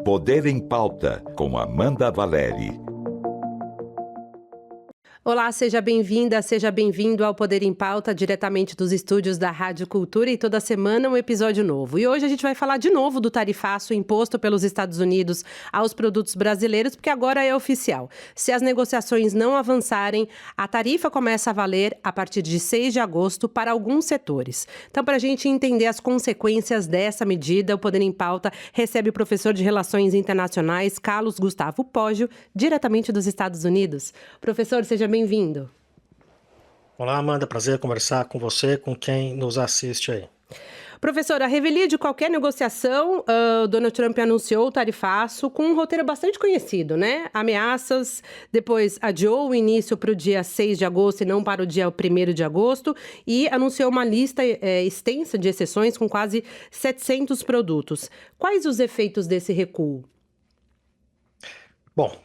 Poder em Pauta, com Amanda Valeri. Olá, seja bem-vinda, seja bem-vindo ao Poder em Pauta, diretamente dos estúdios da Rádio Cultura, e toda semana um episódio novo. E hoje a gente vai falar de novo do tarifaço imposto pelos Estados Unidos aos produtos brasileiros, porque agora é oficial. Se as negociações não avançarem, a tarifa começa a valer a partir de 6 de agosto para alguns setores. Então, para a gente entender as consequências dessa medida, o Poder em Pauta recebe o professor de Relações Internacionais, Carlos Gustavo Poggio, diretamente dos Estados Unidos. Professor, seja bem-vindo. Olá, Amanda, prazer conversar com você, com quem nos assiste aí. Professor, a revelia de qualquer negociação, Donald Trump anunciou o tarifaço com um roteiro bastante conhecido, né? Ameaças, depois adiou o início para o dia 6 de agosto e não para o dia 1º de agosto, e anunciou uma lista extensa de exceções com quase 700 produtos. Quais os efeitos desse recuo? Bom,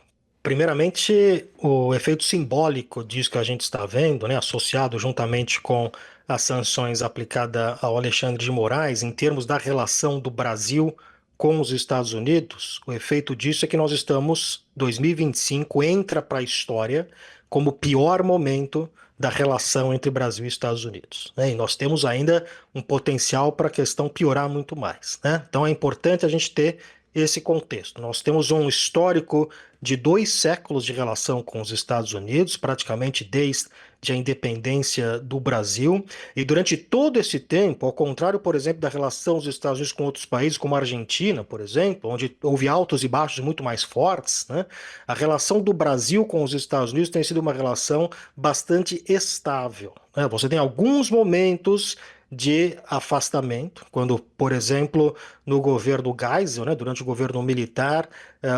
primeiramente, o efeito simbólico disso que a gente está vendo, né, associado juntamente com as sanções aplicadas ao Alexandre de Moraes, em termos da relação do Brasil com os Estados Unidos, o efeito disso é que nós estamos, 2025 entra para a história como o pior momento da relação entre Brasil e Estados Unidos, né? E nós temos ainda um potencial para a questão piorar muito mais, né? Então é importante a gente ter esse contexto. Nós temos um histórico de 2 séculos de relação com os Estados Unidos, praticamente desde a independência do Brasil, e durante todo esse tempo, ao contrário, por exemplo, da relação dos Estados Unidos com outros países, como a Argentina, por exemplo, onde houve altos e baixos muito mais fortes, né? A relação do Brasil com os Estados Unidos tem sido uma relação bastante estável, né? Você tem alguns momentos de afastamento, quando, por exemplo, no governo Geisel, né, durante o governo militar,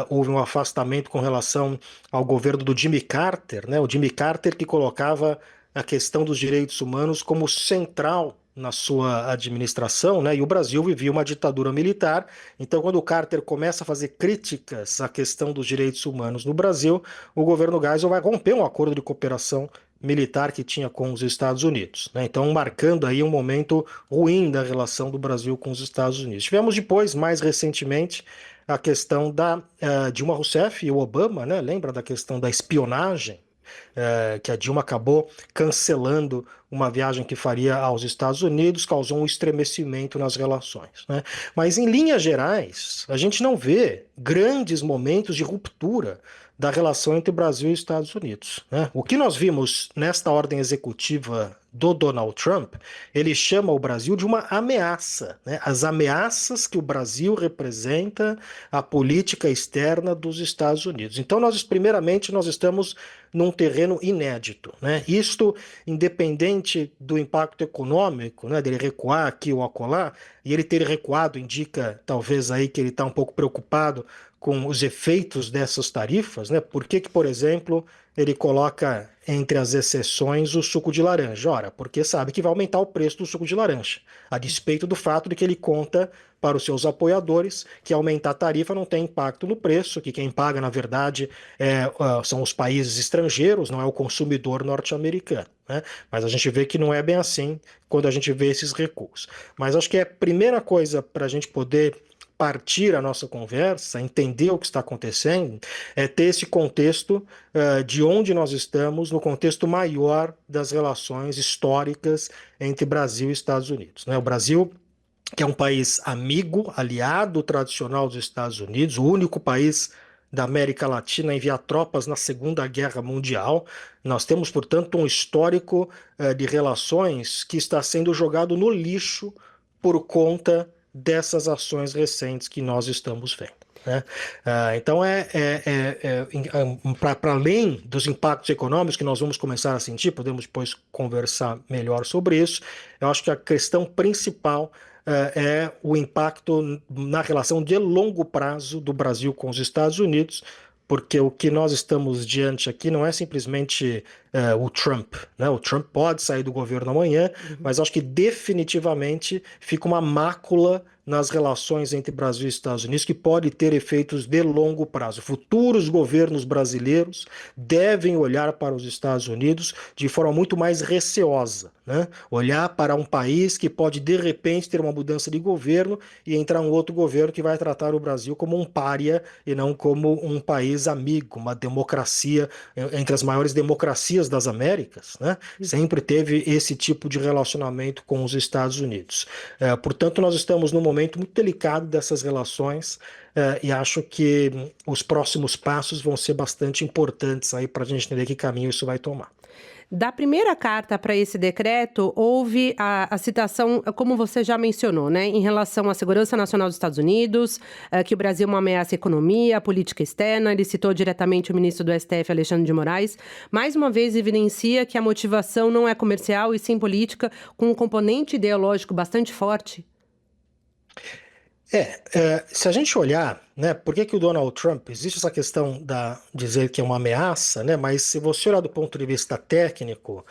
houve um afastamento com relação ao governo do Jimmy Carter, né, o Jimmy Carter que colocava a questão dos direitos humanos como central na sua administração, né, e o Brasil vivia uma ditadura militar. Então, quando o Carter começa a fazer críticas à questão dos direitos humanos no Brasil, o governo Geisel vai romper um acordo de cooperação militar que tinha com os Estados Unidos, né? Então, marcando aí um momento ruim da relação do Brasil com os Estados Unidos. Tivemos depois, mais recentemente, a questão da Dilma Rousseff e o Obama, né? Lembra da questão da espionagem? Que a Dilma acabou cancelando uma viagem que faria aos Estados Unidos, causou um estremecimento nas relações, né? Mas, em linhas gerais, a gente não vê grandes momentos de ruptura da relação entre Brasil e Estados Unidos, né? O que nós vimos nesta ordem executiva do Donald Trump, ele chama o Brasil de uma ameaça, né? As ameaças que o Brasil representa à política externa dos Estados Unidos. Então, primeiramente, nós estamos num terreno inédito, né? Isto, independente do impacto econômico, né, dele recuar aqui ou acolá, e ele ter recuado indica talvez aí que ele está um pouco preocupado com os efeitos dessas tarifas, né? Por que, por exemplo, ele coloca entre as exceções o suco de laranja? Ora, porque sabe que vai aumentar o preço do suco de laranja, a despeito do fato de que ele conta para os seus apoiadores que aumentar a tarifa não tem impacto no preço, que quem paga, na verdade, são os países estrangeiros, não é o consumidor norte-americano, né? Mas a gente vê que não é bem assim quando a gente vê esses recuos. Mas acho que a primeira coisa para a gente poder partir a nossa conversa, entender o que está acontecendo, é ter esse contexto de onde nós estamos, no contexto maior das relações históricas entre Brasil e Estados Unidos, né? O Brasil, que é um país amigo, aliado tradicional dos Estados Unidos, o único país da América Latina a enviar tropas na Segunda Guerra Mundial. Nós temos, portanto, um histórico de relações que está sendo jogado no lixo por conta dessas ações recentes que nós estamos vendo, né? Então, para além dos impactos econômicos que nós vamos começar a sentir, podemos depois conversar melhor sobre isso, eu acho que a questão principal é o impacto na relação de longo prazo do Brasil com os Estados Unidos, porque o que nós estamos diante aqui não é simplesmente o Trump, né? O Trump pode sair do governo amanhã, mas acho que definitivamente fica uma mácula nas relações entre Brasil e Estados Unidos que pode ter efeitos de longo prazo. Futuros governos brasileiros devem olhar para os Estados Unidos de forma muito mais receosa, né? Olhar para um país que pode de repente ter uma mudança de governo e entrar um outro governo que vai tratar o Brasil como um pária e não como um país amigo, uma democracia entre as maiores democracias das Américas, né? Sempre teve esse tipo de relacionamento com os Estados Unidos. Portanto, nós estamos num momento muito delicado dessas relações e acho que os próximos passos vão ser bastante importantes aí para a gente entender que caminho isso vai tomar. Da primeira carta para esse decreto, houve a citação, como você já mencionou, né, em relação à segurança nacional dos Estados Unidos, que o Brasil é uma ameaça à economia, à política externa. Ele citou diretamente o ministro do STF, Alexandre de Moraes. Mais uma vez, evidencia que a motivação não é comercial e sim política, com um componente ideológico bastante forte. Se a gente olhar, né, por que o Donald Trump, existe essa questão da dizer que é uma ameaça, né, mas se você olhar do ponto de vista técnico,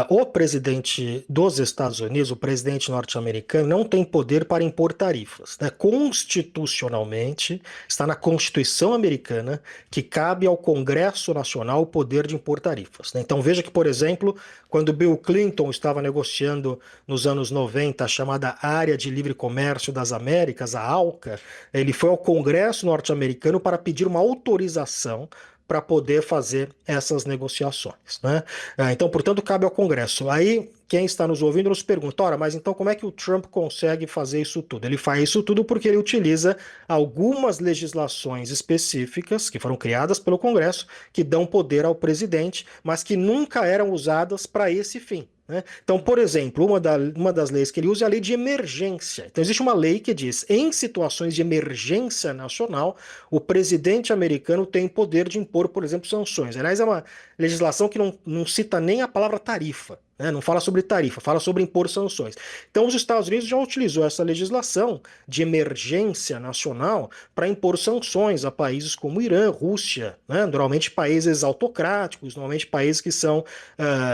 o presidente dos Estados Unidos, o presidente norte-americano, não tem poder para impor tarifas, né? Constitucionalmente, está na Constituição americana que cabe ao Congresso Nacional o poder de impor tarifas, né? Então veja que, por exemplo, quando Bill Clinton estava negociando nos anos 90 a chamada Área de Livre Comércio das Américas, a ALCA, ele foi ao Congresso norte-americano para pedir uma autorização para poder fazer essas negociações, né? Então, portanto, cabe ao Congresso. Aí, quem está nos ouvindo nos pergunta, ora, mas então como é que o Trump consegue fazer isso tudo? Ele faz isso tudo porque ele utiliza algumas legislações específicas que foram criadas pelo Congresso, que dão poder ao presidente, mas que nunca eram usadas para esse fim, né? Então, por exemplo, uma das leis que ele usa é a lei de emergência. Então, existe uma lei que diz, em situações de emergência nacional, o presidente americano tem poder de impor, por exemplo, sanções. Aliás, é uma legislação que não cita nem a palavra tarifa, né? Não fala sobre tarifa, fala sobre impor sanções. Então, os Estados Unidos já utilizou essa legislação de emergência nacional para impor sanções a países como Irã, Rússia, né? Normalmente países autocráticos, normalmente países que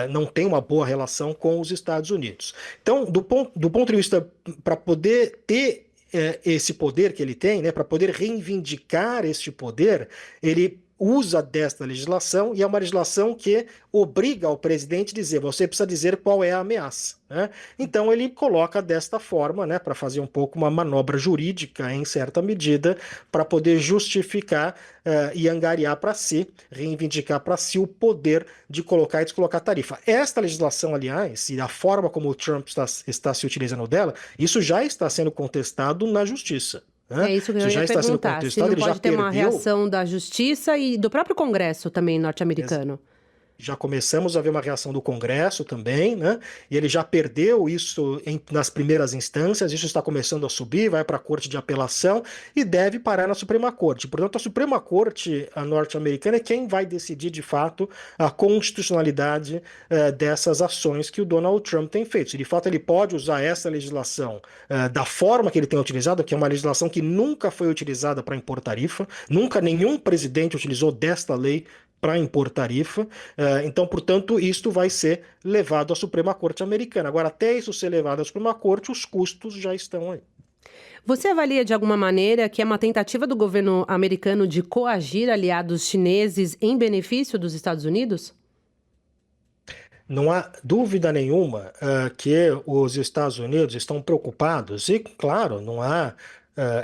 não têm uma boa relação com os Estados Unidos. Então, do ponto de vista, para poder ter esse poder que ele tem, né, para poder reivindicar este poder, ele usa desta legislação e é uma legislação que obriga o presidente a dizer, você precisa dizer qual é a ameaça, né? Então ele coloca desta forma, né, para fazer um pouco uma manobra jurídica em certa medida, para poder justificar e angariar para si, reivindicar para si o poder de colocar e descolocar tarifa. Esta legislação, aliás, e a forma como o Trump está se utilizando dela, isso já está sendo contestado na justiça. É isso que eu ia perguntar, se não pode ter uma reação da justiça e do próprio Congresso também norte-americano. Já começamos a ver uma reação do Congresso também, né? E ele já perdeu isso nas primeiras instâncias, isso está começando a subir, vai para a Corte de Apelação e deve parar na Suprema Corte. Portanto, a Suprema Corte norte-americana é quem vai decidir, de fato, a constitucionalidade dessas ações que o Donald Trump tem feito. Se, de fato, ele pode usar essa legislação da forma que ele tem utilizado, que é uma legislação que nunca foi utilizada para impor tarifa, nunca nenhum presidente utilizou desta lei para impor tarifa, então, portanto, isto vai ser levado à Suprema Corte americana. Agora, até isso ser levado à Suprema Corte, os custos já estão aí. Você avalia de alguma maneira que é uma tentativa do governo americano de coagir aliados chineses em benefício dos Estados Unidos? Não há dúvida nenhuma que os Estados Unidos estão preocupados e, claro, não há...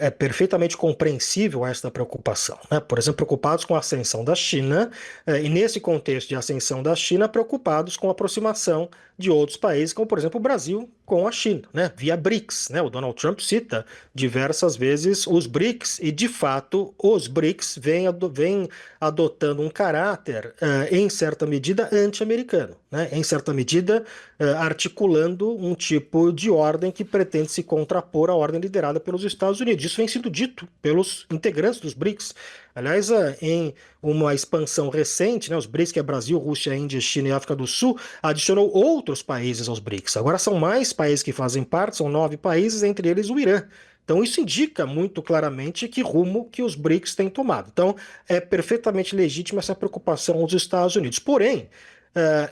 É perfeitamente compreensível esta preocupação, né? Por exemplo, preocupados com a ascensão da China e, nesse contexto de ascensão da China, preocupados com a aproximação de outros países, como, por exemplo, o Brasil com a China, né? Via BRICS, né? O Donald Trump cita diversas vezes os BRICS e, de fato, os BRICS vêm adotando um caráter, em certa medida, anti-americano, né? Em certa medida, articulando um tipo de ordem que pretende se contrapor à ordem liderada pelos Estados Unidos. Isso vem sendo dito pelos integrantes dos BRICS. Aliás, em uma expansão recente, né, os BRICS, que é Brasil, Rússia, Índia, China e África do Sul, adicionou outros países aos BRICS. Agora são mais países que fazem parte, são 9 países, entre eles o Irã. Então isso indica muito claramente que rumo que os BRICS têm tomado. Então é perfeitamente legítima essa preocupação dos Estados Unidos. Porém,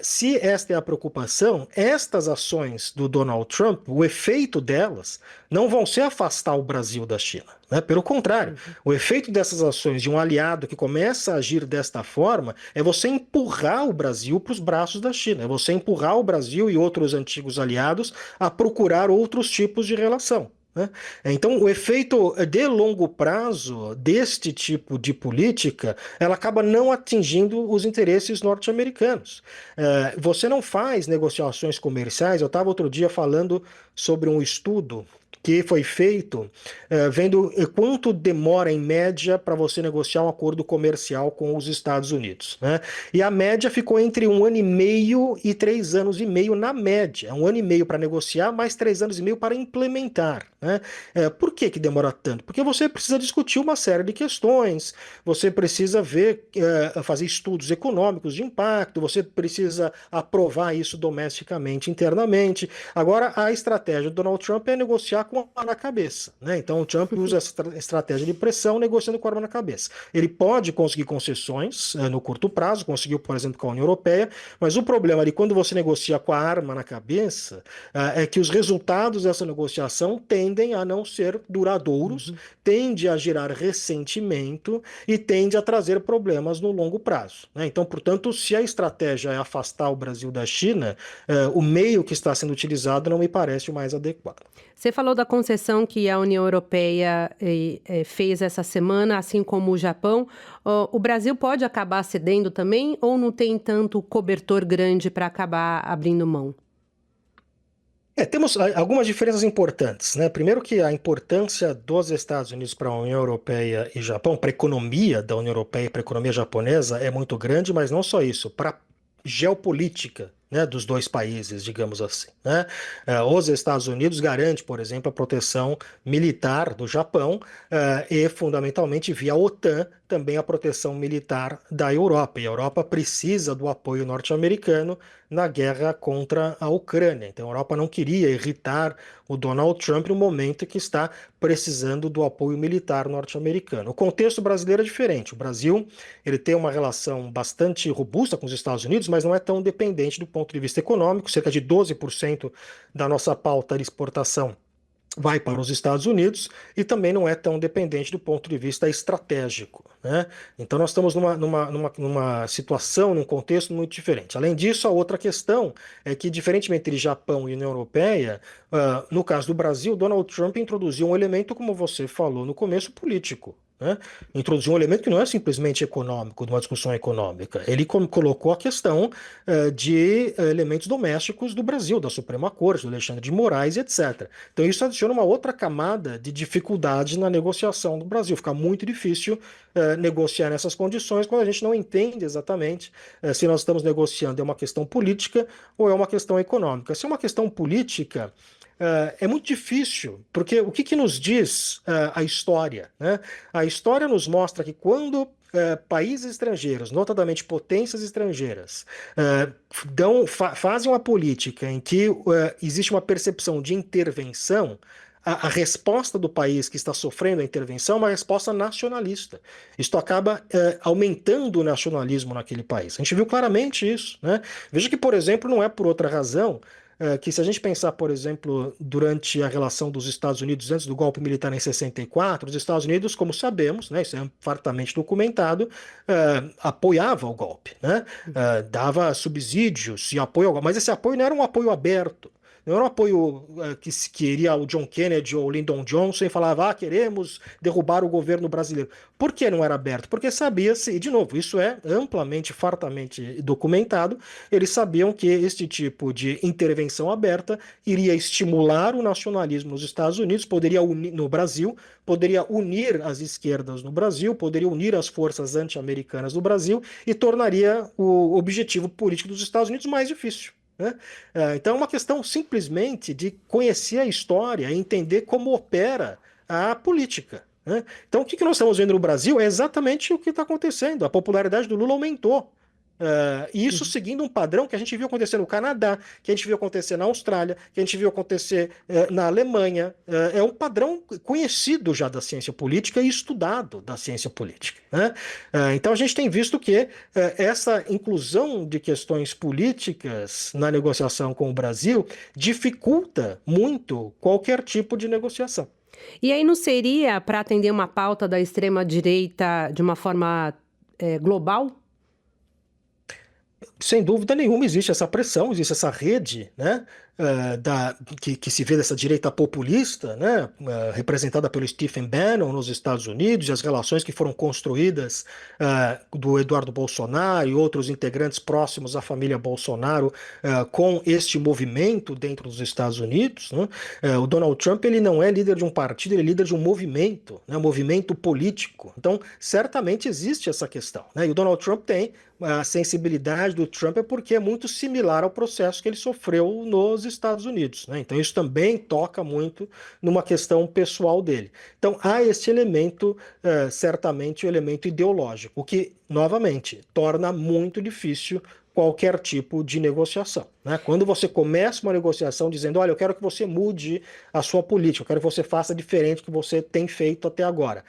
Se esta é a preocupação, estas ações do Donald Trump, o efeito delas não vão ser afastar o Brasil da China, né? Pelo contrário, o efeito dessas ações de um aliado que começa a agir desta forma é você empurrar o Brasil para os braços da China, é você empurrar o Brasil e outros antigos aliados a procurar outros tipos de relação, né? Então, o efeito de longo prazo deste tipo de política, ela acaba não atingindo os interesses norte-americanos. Você não faz negociações comerciais. Eu estava outro dia falando sobre um estudo que foi feito vendo quanto demora em média para você negociar um acordo comercial com os Estados Unidos, né? E a média ficou entre 1 ano e meio e 3 anos e meio na média. 1 ano e meio para negociar, mais 3 anos e meio para implementar, né? Por que que demora tanto? Porque você precisa discutir uma série de questões, você precisa fazer estudos econômicos de impacto, você precisa aprovar isso domesticamente, internamente. Agora, a estratégia do Donald Trump é negociar com a arma na cabeça, né? Então, o Trump usa essa estratégia de pressão negociando com a arma na cabeça. Ele pode conseguir concessões no curto prazo, conseguiu, por exemplo, com a União Europeia, mas o problema de quando você negocia com a arma na cabeça é que os resultados dessa negociação tendem a não ser duradouros, tende a gerar ressentimento e tende a trazer problemas no longo prazo, né? Então, portanto, se a estratégia é afastar o Brasil da China, o meio que está sendo utilizado não me parece o mais adequado. Você falou da concessão que a União Europeia fez essa semana, assim como o Japão. O Brasil pode acabar cedendo também ou não tem tanto cobertor grande para acabar abrindo mão? Temos algumas diferenças importantes, né? Primeiro que a importância dos Estados Unidos para a União Europeia e Japão, para a economia da União Europeia e para a economia japonesa é muito grande, mas não só isso, para a geopolítica, né, dos dois países, digamos assim, né? Os Estados Unidos garante, por exemplo, a proteção militar do Japão e, fundamentalmente, via OTAN, também a proteção militar da Europa. E a Europa precisa do apoio norte-americano na guerra contra a Ucrânia. Então, a Europa não queria irritar o Donald Trump no momento que está precisando do apoio militar norte-americano. O contexto brasileiro é diferente. O Brasil ele tem uma relação bastante robusta com os Estados Unidos, mas não é tão dependente do ponto de vista econômico. Cerca de 12% da nossa pauta de exportação vai para os Estados Unidos e também não é tão dependente do ponto de vista estratégico, né? Então nós estamos numa situação, num contexto muito diferente. Além disso, a outra questão é que, diferentemente de Japão e União Europeia, no caso do Brasil, Donald Trump introduziu um elemento, como você falou no começo, político, né? Introduziu um elemento que não é simplesmente econômico, de uma discussão econômica. Ele colocou a questão de elementos domésticos do Brasil, da Suprema Corte, do Alexandre de Moraes, etc. Então isso adiciona uma outra camada de dificuldade na negociação do Brasil. Fica muito difícil negociar nessas condições quando a gente não entende exatamente se nós estamos negociando é uma questão política ou é uma questão econômica. Se é uma questão política, é muito difícil, porque o que nos diz a história, né? A história nos mostra que quando países estrangeiros, notadamente potências estrangeiras, fazem uma política em que existe uma percepção de intervenção, a resposta do país que está sofrendo a intervenção é uma resposta nacionalista. Isto acaba aumentando o nacionalismo naquele país. A gente viu claramente isso, né? Veja que, por exemplo, não é por outra razão que, se a gente pensar, por exemplo, durante a relação dos Estados Unidos antes do golpe militar em 64, os Estados Unidos, como sabemos, né, isso é fartamente documentado, apoiava o golpe, né? Dava subsídios e apoio ao golpe, mas esse apoio não era um apoio aberto. Não era um apoio que iria o John Kennedy ou o Lyndon Johnson e falava, queremos derrubar o governo brasileiro. Por que não era aberto? Porque sabia-se, e de novo, isso é amplamente, fartamente documentado, eles sabiam que este tipo de intervenção aberta iria estimular o nacionalismo nos Estados Unidos, poderia unir no Brasil, poderia unir as esquerdas no Brasil, poderia unir as forças anti-americanas no Brasil e tornaria o objetivo político dos Estados Unidos mais difícil, né? Então é uma questão simplesmente de conhecer a história e entender como opera a política, né? Então o que nós estamos vendo no Brasil é exatamente o que está acontecendo. A popularidade do Lula aumentou. Isso seguindo um padrão que a gente viu acontecer no Canadá, que a gente viu acontecer na Austrália, que a gente viu acontecer na Alemanha. É um padrão conhecido já da ciência política e estudado da ciência política, né? Então a gente tem visto que essa inclusão de questões políticas na negociação com o Brasil dificulta muito qualquer tipo de negociação. E aí não seria para atender uma pauta da extrema-direita de uma forma global? Sem dúvida nenhuma existe essa pressão, existe essa rede, né, que se vê dessa direita populista, né, representada pelo Stephen Bannon nos Estados Unidos, e as relações que foram construídas do Eduardo Bolsonaro e outros integrantes próximos à família Bolsonaro com este movimento dentro dos Estados Unidos, né. O Donald Trump, ele não é líder de um partido, ele é líder de um movimento, né, movimento político. Então, certamente existe essa questão, né, e o Donald Trump tem a sensibilidade do Trump é porque é muito similar ao processo que ele sofreu nos Estados Unidos, né? Então isso também toca muito numa questão pessoal dele. Então há esse elemento, certamente o elemento ideológico, o que, novamente, torna muito difícil qualquer tipo de negociação, né? Quando você começa uma negociação dizendo, olha, eu quero que você mude a sua política, eu quero que você faça diferente do que você tem feito até agora.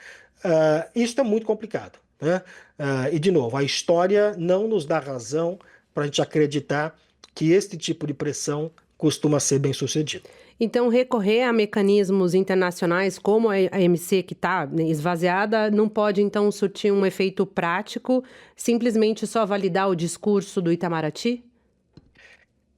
Isso é muito complicado, né? E, de novo, a história não nos dá razão para a gente acreditar que este tipo de pressão costuma ser bem sucedido. Então, recorrer a mecanismos internacionais como a OMC, que está esvaziada, não pode, então, surtir um efeito prático, simplesmente só validar o discurso do Itamaraty?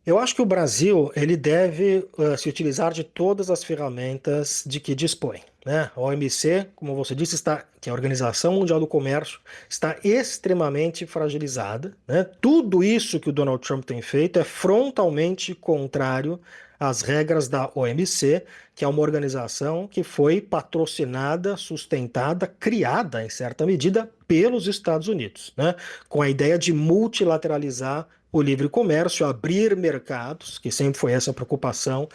Eu acho que o Brasil ele deve se utilizar de todas as ferramentas de que dispõe, né? A OMC, como você disse, que é a Organização Mundial do Comércio, está extremamente fragilizada, né? Tudo isso que o Donald Trump tem feito é frontalmente contrário às regras da OMC, que é uma organização que foi patrocinada, sustentada, criada, em certa medida, pelos Estados Unidos, né? Com a ideia de multilateralizar o livre comércio, abrir mercados, que sempre foi essa a preocupação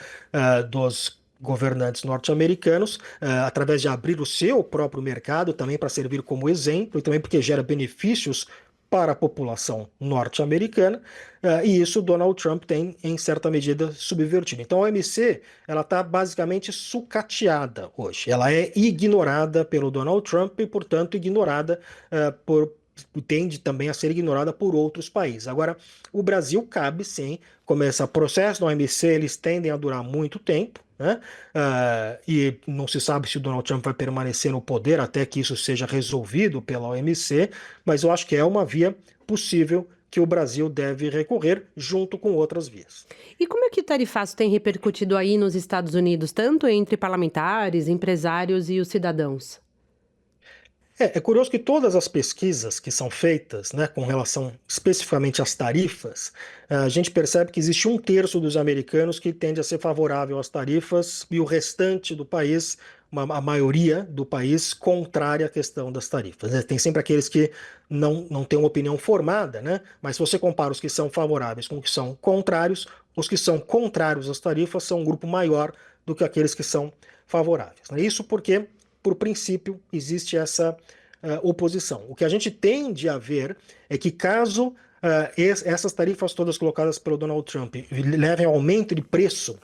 dos governantes norte-americanos, através de abrir o seu próprio mercado, também para servir como exemplo, e também porque gera benefícios para a população norte-americana, e isso Donald Trump tem, em certa medida, subvertido. Então a OMC está basicamente sucateada hoje. Ela é ignorada pelo Donald Trump e, portanto, ignorada tende também a ser ignorada por outros países. Agora, o Brasil cabe sim, começa processo da OMC, eles tendem a durar muito tempo, né? E não se sabe se o Donald Trump vai permanecer no poder até que isso seja resolvido pela OMC, mas eu acho que é uma via possível que o Brasil deve recorrer junto com outras vias. E como é que o tarifaço tem repercutido aí nos Estados Unidos, tanto entre parlamentares, empresários e os cidadãos? É curioso que todas as pesquisas que são feitas, né, com relação especificamente às tarifas, a gente percebe que existe 1/3 dos americanos que tende a ser favorável às tarifas e o restante do país, a maioria do país, contrária à questão das tarifas, né? Tem sempre aqueles que não têm uma opinião formada, né? Mas se você compara os que são favoráveis com os que são contrários, os que são contrários às tarifas são um grupo maior do que aqueles que são favoráveis, né? Isso porque, por princípio, existe essa oposição. O que a gente tende a ver é que caso essas tarifas todas colocadas pelo Donald Trump levem ao aumento de preço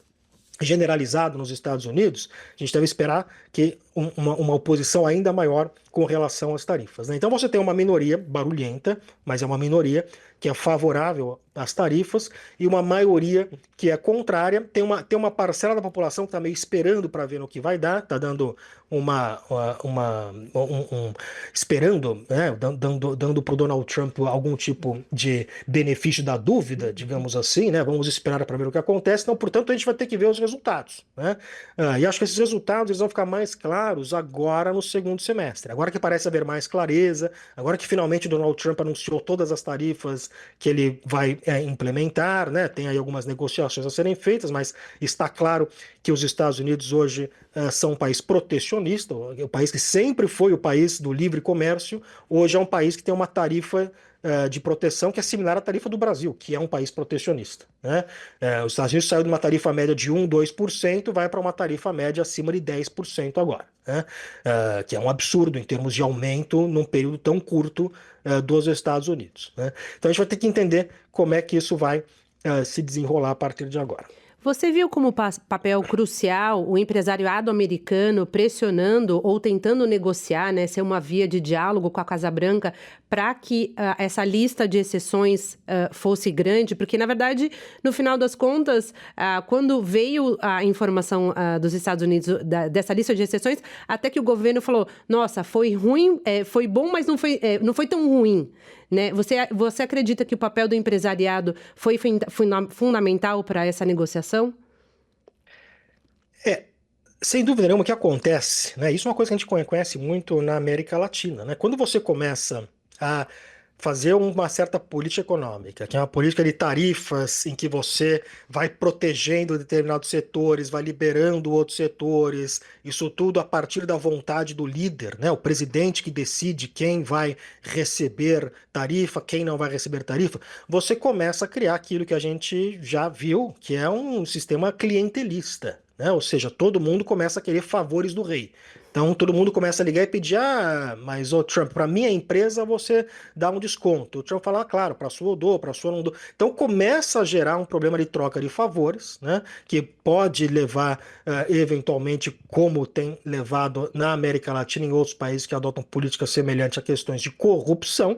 generalizado nos Estados Unidos, a gente deve esperar que uma oposição ainda maior com relação às tarifas, né? Então você tem uma minoria barulhenta, mas é uma minoria que é favorável às tarifas, e uma maioria que é contrária. Tem uma parcela da população que está meio esperando para ver no que vai dar, está dando esperando, né, dando para o Donald Trump algum tipo de benefício da dúvida, digamos assim, né? Vamos esperar para ver o que acontece. Então, portanto, a gente vai ter que ver os resultados, né? E acho que esses resultados eles vão ficar mais claros agora no segundo semestre. Agora que parece haver mais clareza, agora que finalmente o Donald Trump anunciou todas as tarifas que ele vai implementar, né? Tem aí algumas negociações a serem feitas, mas está claro que os Estados Unidos hoje são um país protecionista, o país que sempre foi o país do livre comércio, hoje é um país que tem uma tarifa de proteção que é similar à tarifa do Brasil, que é um país protecionista, né? Os Estados Unidos saiu de uma tarifa média de 1, 2%, vai para uma tarifa média acima de 10% agora, né? Que é um absurdo em termos de aumento num período tão curto dos Estados Unidos, né? Então a gente vai ter que entender como é que isso vai se desenrolar a partir de agora. Você viu como papel crucial o empresariado americano pressionando ou tentando negociar, né, ser uma via de diálogo com a Casa Branca para que essa lista de exceções fosse grande? Porque, na verdade, no final das contas, quando veio a informação dos Estados Unidos dessa lista de exceções, até que o governo falou, nossa, foi ruim, foi bom, mas não foi tão ruim. Né? Você acredita que o papel do empresariado foi fundamental para essa negociação? Sem dúvida nenhuma, o que acontece, né? Isso é uma coisa que a gente conhece muito na América Latina, né? Quando você começa a fazer uma certa política econômica, que é uma política de tarifas em que você vai protegendo determinados setores, vai liberando outros setores, isso tudo a partir da vontade do líder, né? O presidente que decide quem vai receber tarifa, quem não vai receber tarifa, você começa a criar aquilo que a gente já viu, que é um sistema clientelista, né? Ou seja, todo mundo começa a querer favores do rei. Então todo mundo começa a ligar e pedir, mas ô Trump, para minha empresa você dá um desconto. O Trump fala, claro, para a sua eu dou, para a sua eu não dou. Então começa a gerar um problema de troca de favores, né? Que pode levar, eventualmente, como tem levado na América Latina e em outros países que adotam políticas semelhantes a questões de corrupção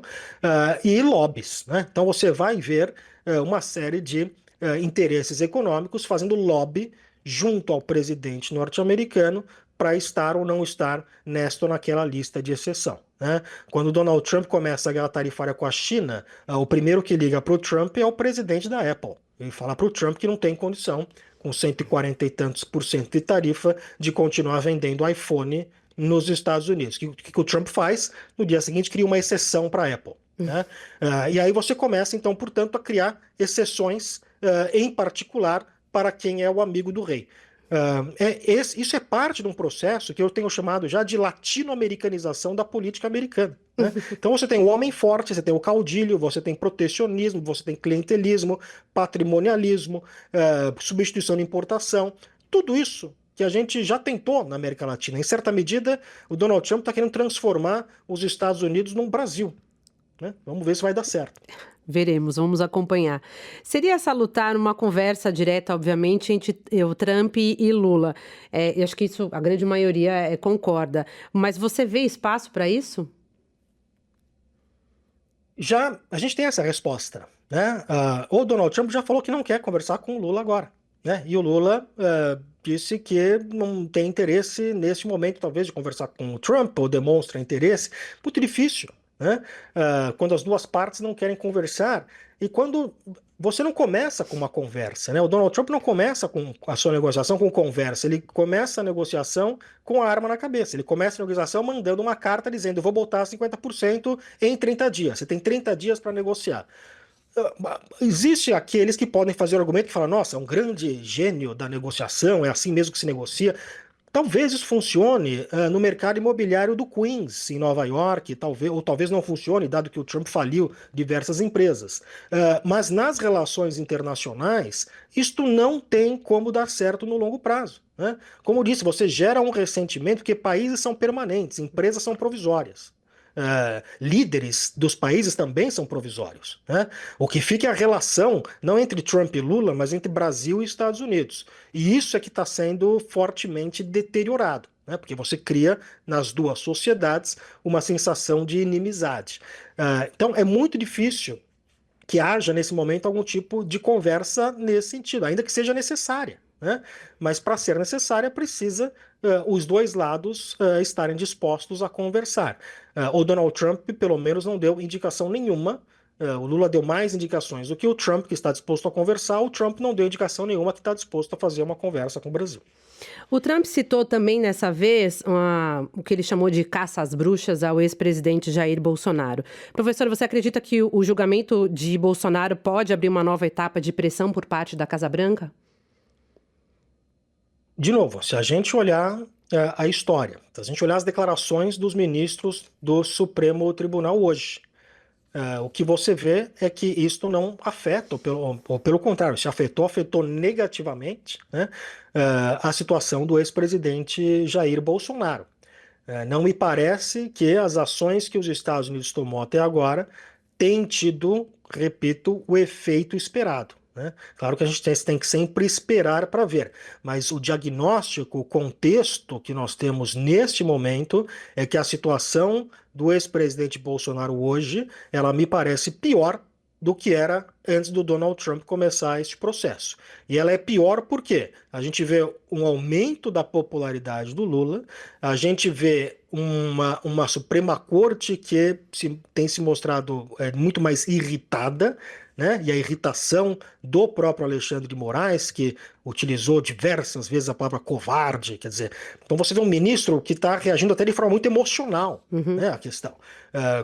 e lobbies, né? Então você vai ver uma série de interesses econômicos fazendo lobby junto ao presidente norte-americano para estar ou não estar nesta ou naquela lista de exceção, né? Quando o Donald Trump começa a guerra tarifária com a China, o primeiro que liga para o Trump é o presidente da Apple. Ele fala para o Trump que não tem condição, com 140 e tantos por cento de tarifa, de continuar vendendo iPhone nos Estados Unidos. O que o Trump faz? No dia seguinte cria uma exceção para a Apple, né? E aí você começa, então, portanto, a criar exceções, em particular, para quem é o amigo do rei. Isso é parte de um processo que eu tenho chamado já de latino-americanização da política americana, né? Então você tem o homem forte, você tem o caudilho, você tem protecionismo, você tem clientelismo, patrimonialismo, substituição de importação, tudo isso que a gente já tentou na América Latina. Em certa medida, o Donald Trump está querendo transformar os Estados Unidos num Brasil, né? Vamos ver se vai dar certo. Veremos, vamos acompanhar. Seria salutar uma conversa direta, obviamente, entre o Trump e Lula. Eu acho que isso a grande maioria concorda. Mas você vê espaço para isso? Já a gente tem essa resposta, né? O Donald Trump já falou que não quer conversar com o Lula agora, né? E o Lula disse que não tem interesse nesse momento, talvez, de conversar com o Trump, ou demonstra interesse. Muito difícil, né? Quando as duas partes não querem conversar, e quando você não começa com uma conversa, né? O Donald Trump não começa com a sua negociação com conversa, ele começa a negociação com a arma na cabeça, ele começa a negociação mandando uma carta dizendo, eu vou botar 50% em 30 dias, você tem 30 dias para negociar. Existem aqueles que podem fazer o argumento que falam, nossa, é um grande gênio da negociação, é assim mesmo que se negocia. Talvez isso funcione no mercado imobiliário do Queens, em Nova York, ou talvez não funcione, dado que o Trump faliu diversas empresas. Mas nas relações internacionais, isto não tem como dar certo no longo prazo, né? Como eu disse, você gera um ressentimento porque países são permanentes, empresas são provisórias. Líderes dos países também são provisórios, né? O que fica é a relação, não entre Trump e Lula, mas entre Brasil e Estados Unidos. E isso é que está sendo fortemente deteriorado, né? Porque você cria nas duas sociedades uma sensação de inimizade. Então é muito difícil que haja nesse momento algum tipo de conversa nesse sentido, ainda que seja necessária, né? Mas para ser necessária precisa os dois lados estarem dispostos a conversar. O Donald Trump, pelo menos, não deu indicação nenhuma. O Lula deu mais indicações do que o Trump, que está disposto a conversar. O Trump não deu indicação nenhuma que está disposto a fazer uma conversa com o Brasil. O Trump citou também, nessa vez, o que ele chamou de caça às bruxas ao ex-presidente Jair Bolsonaro. Professor, você acredita que o julgamento de Bolsonaro pode abrir uma nova etapa de pressão por parte da Casa Branca? De novo, se a gente olhar a história, se a gente olhar as declarações dos ministros do Supremo Tribunal hoje, O que você vê é que isto não afeta, ou pelo contrário, se afetou negativamente, né, a situação do ex-presidente Jair Bolsonaro. Não me parece que as ações que os Estados Unidos tomou até agora têm tido, repito, o efeito esperado, né? Claro que a gente tem que sempre esperar para ver, mas o diagnóstico, o contexto que nós temos neste momento é que a situação do ex-presidente Bolsonaro hoje, ela me parece pior do que era antes do Donald Trump começar este processo. E ela é pior porque a gente vê um aumento da popularidade do Lula, a gente vê uma Suprema Corte que tem se mostrado muito mais irritada, né? E a irritação do próprio Alexandre de Moraes, que utilizou diversas vezes a palavra covarde, quer dizer, então você vê um ministro que está reagindo até de forma muito emocional, né, à questão,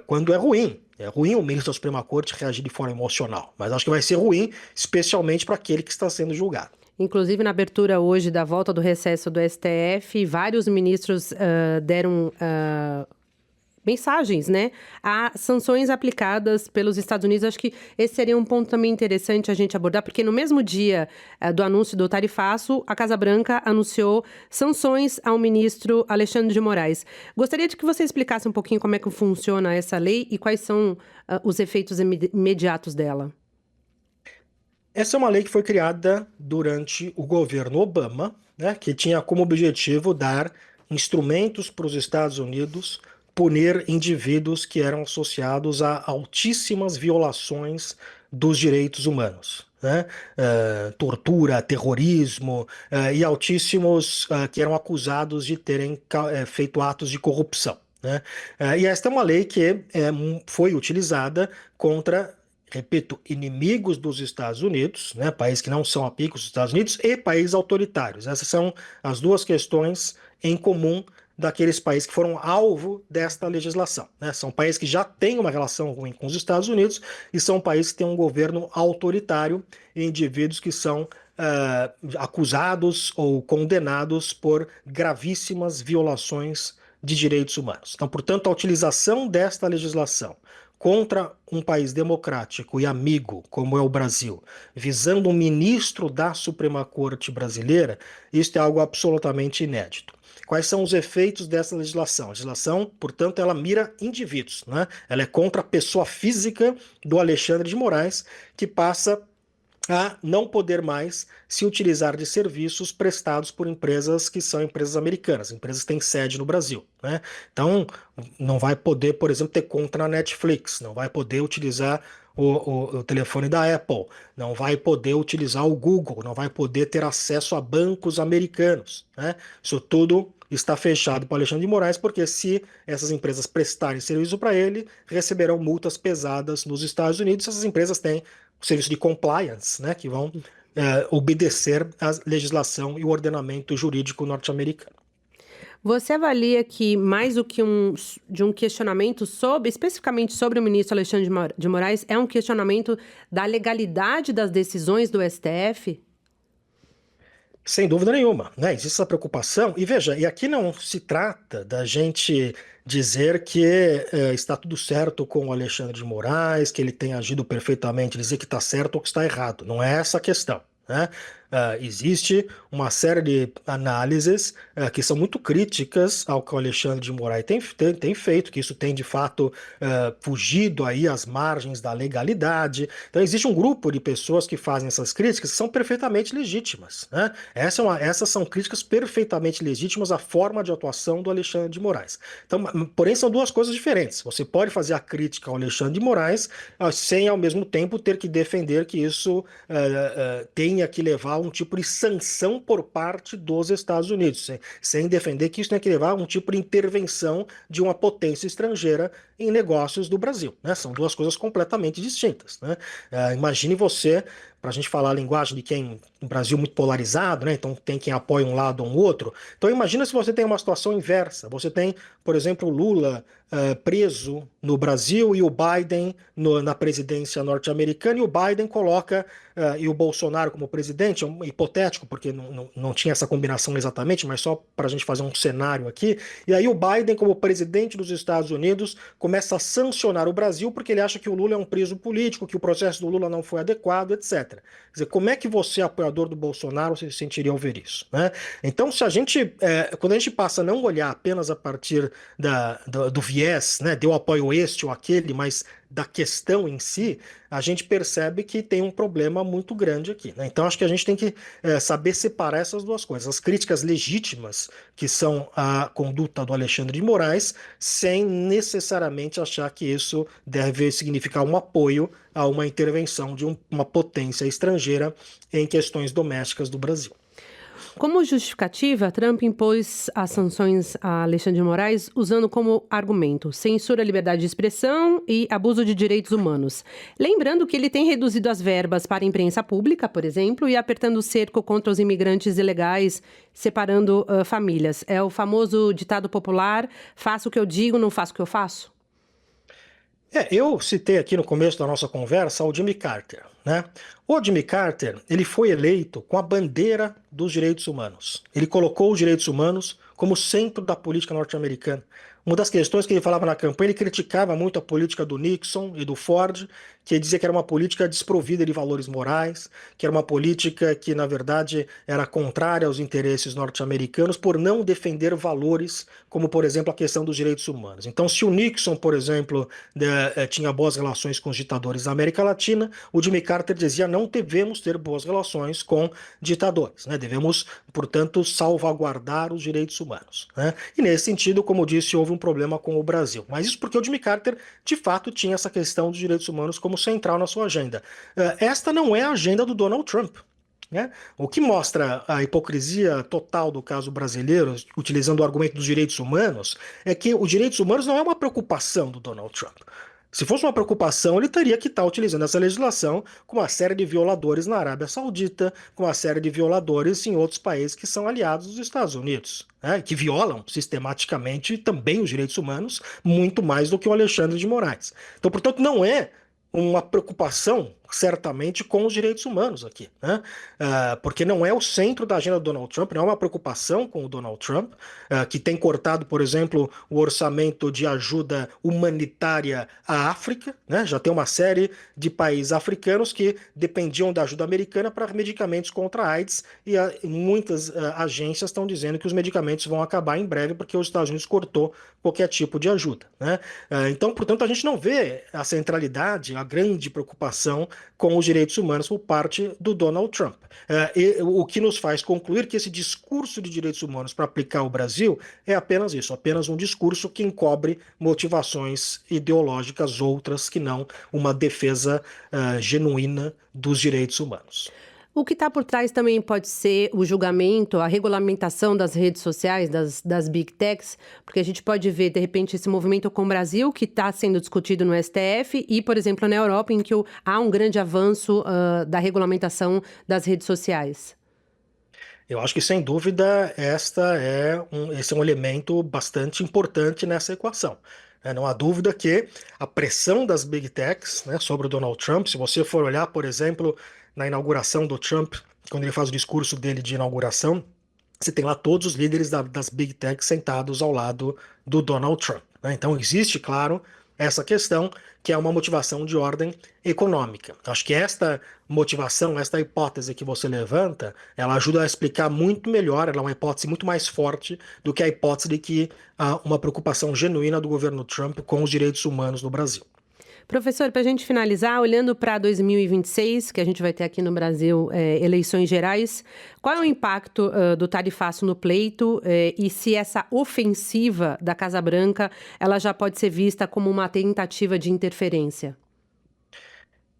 quando é ruim. É ruim o ministro da Suprema Corte reagir de forma emocional, mas acho que vai ser ruim, especialmente para aquele que está sendo julgado. Inclusive, na abertura hoje da volta do recesso do STF, vários ministros deram mensagens, né, a sanções aplicadas pelos Estados Unidos. Acho que esse seria um ponto também interessante a gente abordar, porque no mesmo dia do anúncio do tarifaço, a Casa Branca anunciou sanções ao ministro Alexandre de Moraes. Gostaria de que você explicasse um pouquinho como é que funciona essa lei e quais são os efeitos imediatos dela. Essa é uma lei que foi criada durante o governo Obama, né, que tinha como objetivo dar instrumentos para os Estados Unidos punir indivíduos que eram associados a altíssimas violações dos direitos humanos, né? Tortura, terrorismo e altíssimos que eram acusados de terem feito atos de corrupção, né? E esta é uma lei que foi utilizada contra, repito, inimigos dos Estados Unidos, né, países que não são amigos dos Estados Unidos, e países autoritários. Essas são as duas questões em comum daqueles países que foram alvo desta legislação, né? São países que já têm uma relação ruim com os Estados Unidos e são países que têm um governo autoritário e indivíduos que são acusados ou condenados por gravíssimas violações de direitos humanos. Então, portanto, a utilização desta legislação contra um país democrático e amigo, como é o Brasil, visando um ministro da Suprema Corte brasileira, isso é algo absolutamente inédito. Quais são os efeitos dessa legislação? A legislação, portanto, ela mira indivíduos, né? Ela é contra a pessoa física do Alexandre de Moraes, que passa a não poder mais se utilizar de serviços prestados por empresas que são empresas americanas, empresas que têm sede no Brasil, né? Então, não vai poder, por exemplo, ter conta na Netflix, não vai poder utilizar o telefone da Apple, não vai poder utilizar o Google, não vai poder ter acesso a bancos americanos, né? Isso tudo está fechado para Alexandre de Moraes, porque se essas empresas prestarem serviço para ele, receberão multas pesadas nos Estados Unidos. Essas empresas têm o serviço de compliance, né, que vão obedecer à legislação e o ordenamento jurídico norte-americano. Você avalia que mais do que um questionamento especificamente sobre o ministro Alexandre de Moraes, é um questionamento da legalidade das decisões do STF? Sem dúvida nenhuma, né? Existe essa preocupação. E veja, e aqui não se trata da gente dizer que está tudo certo com o Alexandre de Moraes, que ele tem agido perfeitamente, dizer que está certo ou que está errado. Não é essa a questão, né? Existe uma série de análises que são muito críticas ao que o Alexandre de Moraes tem feito, que isso tem de fato fugido aí às margens da legalidade. Então existe um grupo de pessoas que fazem essas críticas que são perfeitamente legítimas, né? Essas são críticas perfeitamente legítimas à forma de atuação do Alexandre de Moraes. Então, porém, são duas coisas diferentes. Você pode fazer a crítica ao Alexandre de Moraes sem ao mesmo tempo ter que defender que isso tenha que levar a um tipo de sanção por parte dos Estados Unidos, sem defender que isso tem que levar a um tipo de intervenção de uma potência estrangeira em negócios do Brasil, né? São duas coisas completamente distintas, né? Imagine você para a gente falar a linguagem de quem no Brasil muito polarizado, né? Então tem quem apoia um lado ou um outro. Então imagina se você tem uma situação inversa. Você tem, por exemplo, o Lula preso no Brasil e o Biden na presidência norte-americana, e o Biden coloca e o Bolsonaro como presidente, é um hipotético, porque não tinha essa combinação exatamente, mas só para a gente fazer um cenário aqui. E aí o Biden, como presidente dos Estados Unidos, começa a sancionar o Brasil porque ele acha que o Lula é um preso político, que o processo do Lula não foi adequado, etc. Quer dizer, como é que você, apoiador do Bolsonaro, se sentiria ao ver isso, né? Então, se a gente, quando a gente passa a não olhar apenas a partir do viés, né, de eu apoio este ou aquele, mas da questão em si, a gente percebe que tem um problema muito grande aqui, né? Então acho que a gente tem que saber separar essas duas coisas. As críticas legítimas, que são a conduta do Alexandre de Moraes, sem necessariamente achar que isso deve significar um apoio a uma intervenção de uma potência estrangeira em questões domésticas do Brasil. Como justificativa, Trump impôs as sanções a Alexandre de Moraes usando como argumento censura à liberdade de expressão e abuso de direitos humanos. Lembrando que ele tem reduzido as verbas para a imprensa pública, por exemplo, e apertando o cerco contra os imigrantes ilegais, separando famílias. É o famoso ditado popular, faço o que eu digo, não faço o que eu faço? Eu citei aqui no começo da nossa conversa o Jimmy Carter, né? O Jimmy Carter, ele foi eleito com a bandeira dos direitos humanos. Ele colocou os direitos humanos como centro da política norte-americana. Uma das questões que ele falava na campanha, ele criticava muito a política do Nixon e do Ford, que ele dizia que era uma política desprovida de valores morais, que era uma política que, na verdade, era contrária aos interesses norte-americanos por não defender valores, como, por exemplo, a questão dos direitos humanos. Então, se o Nixon, por exemplo, tinha boas relações com os ditadores da América Latina, o Jimmy Carter dizia não devemos ter boas relações com ditadores, né? Devemos, portanto, salvaguardar os direitos humanos, né? E nesse sentido, como disse, houve um problema com o Brasil. Mas isso porque o Jimmy Carter, de fato, tinha essa questão dos direitos humanos como central na sua agenda. Esta não é a agenda do Donald Trump, né? O que mostra a hipocrisia total do caso brasileiro, utilizando o argumento dos direitos humanos, é que os direitos humanos não é uma preocupação do Donald Trump. Se fosse uma preocupação, ele teria que estar utilizando essa legislação com uma série de violadores na Arábia Saudita, com uma série de violadores em outros países que são aliados dos Estados Unidos, né, que violam sistematicamente também os direitos humanos, muito mais do que o Alexandre de Moraes. Então, portanto, não é uma preocupação, certamente, com os direitos humanos aqui, né? Porque não é o centro da agenda do Donald Trump, não é uma preocupação com o Donald Trump, que tem cortado, por exemplo, o orçamento de ajuda humanitária à África, né? Já tem uma série de países africanos que dependiam da ajuda americana para medicamentos contra a AIDS, e muitas agências estão dizendo que os medicamentos vão acabar em breve porque os Estados Unidos cortou qualquer tipo de ajuda, né? Então, portanto, a gente não vê a centralidade, a grande preocupação com os direitos humanos por parte do Donald Trump. O que nos faz concluir que esse discurso de direitos humanos para aplicar ao Brasil é apenas isso, apenas um discurso que encobre motivações ideológicas outras que não uma defesa genuína dos direitos humanos. O que está por trás também pode ser o julgamento, a regulamentação das redes sociais, das Big Techs, porque a gente pode ver, de repente, esse movimento com o Brasil, que está sendo discutido no STF, e, por exemplo, na Europa, em que há um grande avanço da regulamentação das redes sociais. Eu acho que, sem dúvida, esse é um elemento bastante importante nessa equação. Não há dúvida que a pressão das Big Techs, né, sobre o Donald Trump, se você for olhar, por exemplo, na inauguração do Trump, quando ele faz o discurso dele de inauguração, você tem lá todos os líderes das Big Techs sentados ao lado do Donald Trump, né? Então existe, claro, essa questão que é uma motivação de ordem econômica. Acho que esta motivação, esta hipótese que você levanta, ela ajuda a explicar muito melhor, ela é uma hipótese muito mais forte do que a hipótese de que há uma preocupação genuína do governo Trump com os direitos humanos no Brasil. Professor, para a gente finalizar, olhando para 2026, que a gente vai ter aqui no Brasil eleições gerais, qual é o impacto do tarifaço no pleito e se essa ofensiva da Casa Branca ela já pode ser vista como uma tentativa de interferência?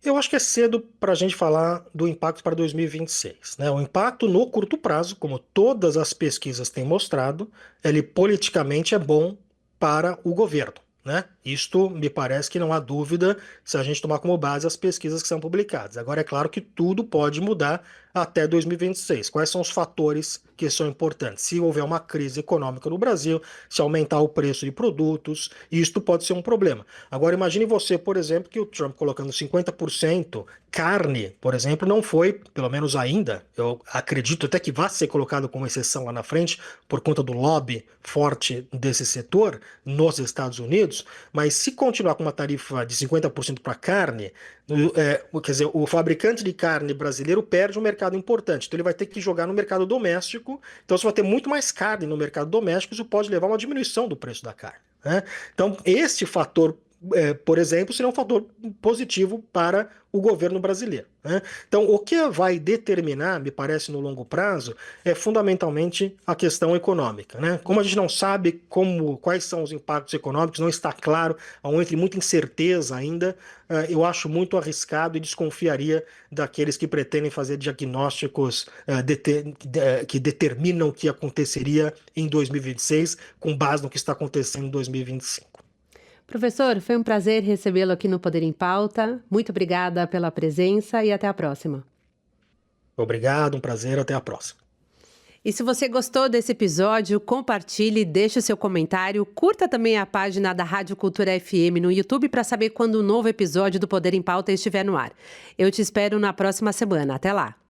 Eu acho que é cedo para a gente falar do impacto para 2026, né? O impacto no curto prazo, como todas as pesquisas têm mostrado, ele politicamente é bom para o governo. né? Isto me parece que não há dúvida se a gente tomar como base as pesquisas que são publicadas. Agora, é claro que tudo pode mudar até 2026. Quais são os fatores que são importantes? Se houver uma crise econômica no Brasil, se aumentar o preço de produtos, isto pode ser um problema. Agora, imagine você, por exemplo, que o Trump colocando 50% carne, por exemplo, não foi, pelo menos ainda, eu acredito até que vá ser colocado como exceção lá na frente, por conta do lobby forte desse setor nos Estados Unidos, mas se continuar com uma tarifa de 50% para carne, quer dizer, o fabricante de carne brasileiro perde um mercado importante, então ele vai ter que jogar no mercado doméstico, então você vai ter muito mais carne no mercado doméstico, isso pode levar a uma diminuição do preço da carne, né? Então, esse fator, por exemplo, seria um fator positivo para o governo brasileiro, né? Então, o que vai determinar, me parece, no longo prazo, é fundamentalmente a questão econômica, né? Como a gente não sabe quais são os impactos econômicos, não está claro, há um entre muita incerteza ainda, eu acho muito arriscado e desconfiaria daqueles que pretendem fazer diagnósticos que determinam o que aconteceria em 2026, com base no que está acontecendo em 2025. Professor, foi um prazer recebê-lo aqui no Poder em Pauta. Muito obrigada pela presença e até a próxima. Obrigado, um prazer, até a próxima. E se você gostou desse episódio, compartilhe, deixe o seu comentário, curta também a página da Rádio Cultura FM no YouTube para saber quando o novo episódio do Poder em Pauta estiver no ar. Eu te espero na próxima semana. Até lá!